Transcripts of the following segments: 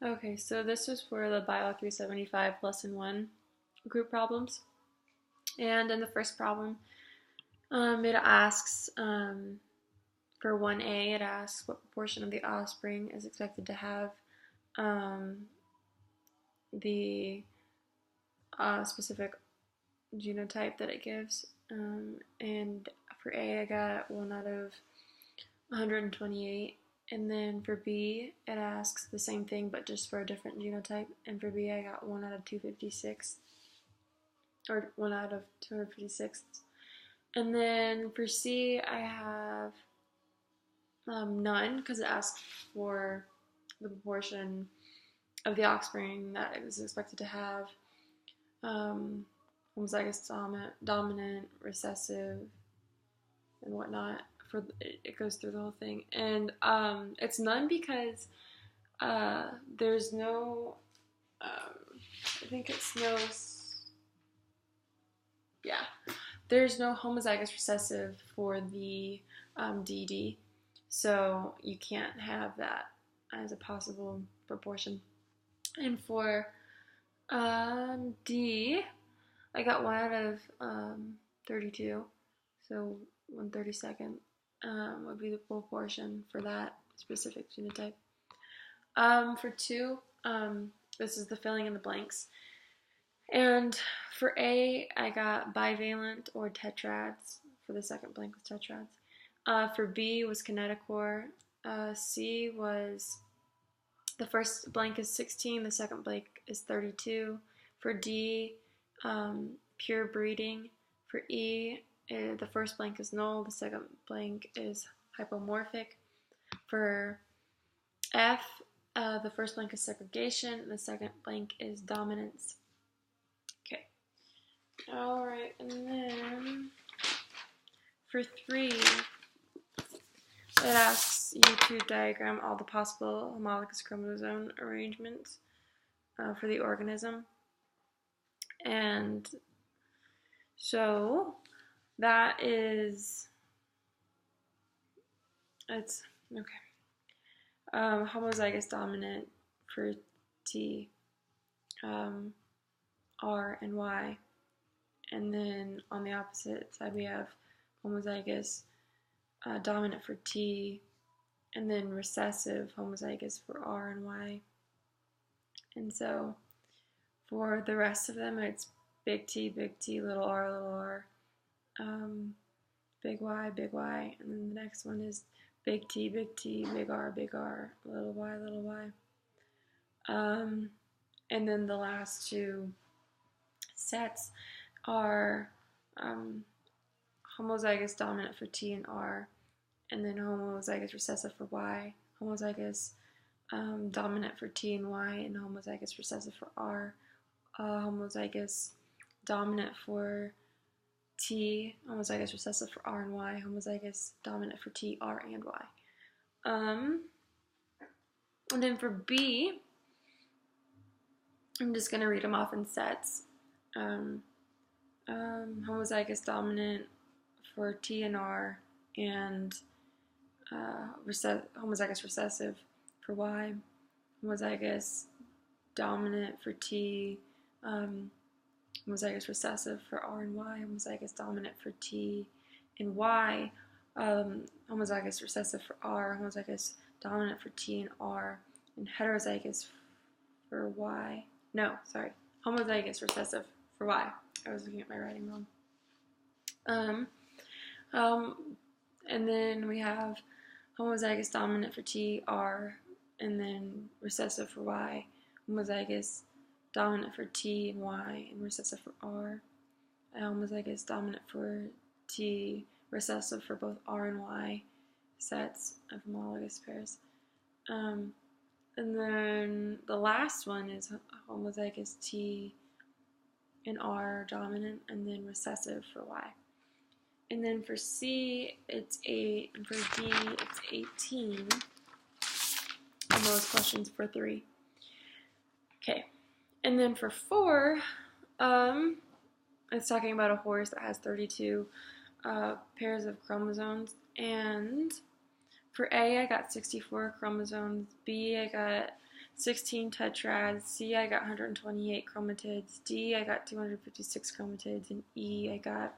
Okay, so this was for the Bio 375 Lesson 1 group problems. And in the first problem, it asks, for 1A, it asks what proportion of the offspring is expected to have um, the specific genotype that it gives. And for A, I got 1 out of 128. And then for B, it asks the same thing but just for a different genotype. And for B, I got 1 out of 256, or 1 out of 256. And then for C, I have none because it asks for the proportion of the offspring that it is expected to have um, homozygous dominant, recessive, and whatnot. It goes through the whole thing, and it's none because there's no. I think it's no. Yeah, there's no homozygous recessive for the DD, so you can't have that as a possible proportion. And for D, I got 1 out of 32, so 1/32 would be the proportion for that specific genotype. For 2, this is the filling in the blanks. And for A, I got bivalent or tetrads for the second blank with tetrads. For B was kinetochore. C was, the first blank is 16, the second blank is 32. For D, pure breeding. For E, the first blank is null, the second blank is hypomorphic. For F, the first blank is segregation, and the second blank is dominance. Okay. Alright, and then for 3, it asks you to diagram all the possible homologous chromosome arrangements for the organism. And so that is, it's, okay. Homozygous dominant for T, R, and Y. And then on the opposite side, we have homozygous dominant for T, and then recessive homozygous for R and Y. And so for the rest of them, it's big T, little r, big Y, and then the next one is big T, big R, little y. And then the last 2 sets are homozygous dominant for T and R, and then homozygous recessive for Y, homozygous dominant for T and Y, and homozygous recessive for R, homozygous dominant for T, homozygous recessive for R and Y, homozygous dominant for T, R, and Y. And then for B, I'm just going to read them off in sets. Homozygous dominant for T and R, and homozygous recessive for Y, homozygous dominant for T, homozygous recessive for R and Y, homozygous dominant for T and Y, homozygous recessive for R, homozygous dominant for T and R, and heterozygous for Y. No, sorry, homozygous recessive for Y. I was looking at my writing wrong. And then we have homozygous dominant for T, R, and then recessive for Y, homozygous dominant for T and Y, and recessive for R, homozygous dominant for T, recessive for both R and Y sets of homologous pairs. And then the last one is homozygous T and R dominant, and then recessive for Y. And then for C, it's 8, and for D, it's 18. And those questions for 3. Okay. And then for 4, it's talking about a horse that has 32 pairs of chromosomes. And for A, I got 64 chromosomes. B, I got 16 tetrads. C, I got 128 chromatids. D, I got 256 chromatids. And E, I got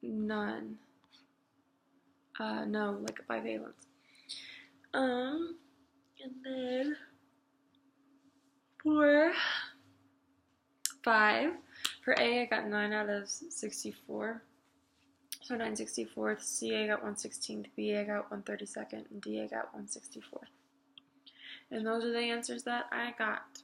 none. No, like a bivalence. And then for 5, for A, I got 9 out of 64. So 9/64. C, I got 1/16. B, I got 1/32. And D, I got 1/64. And those are the answers that I got.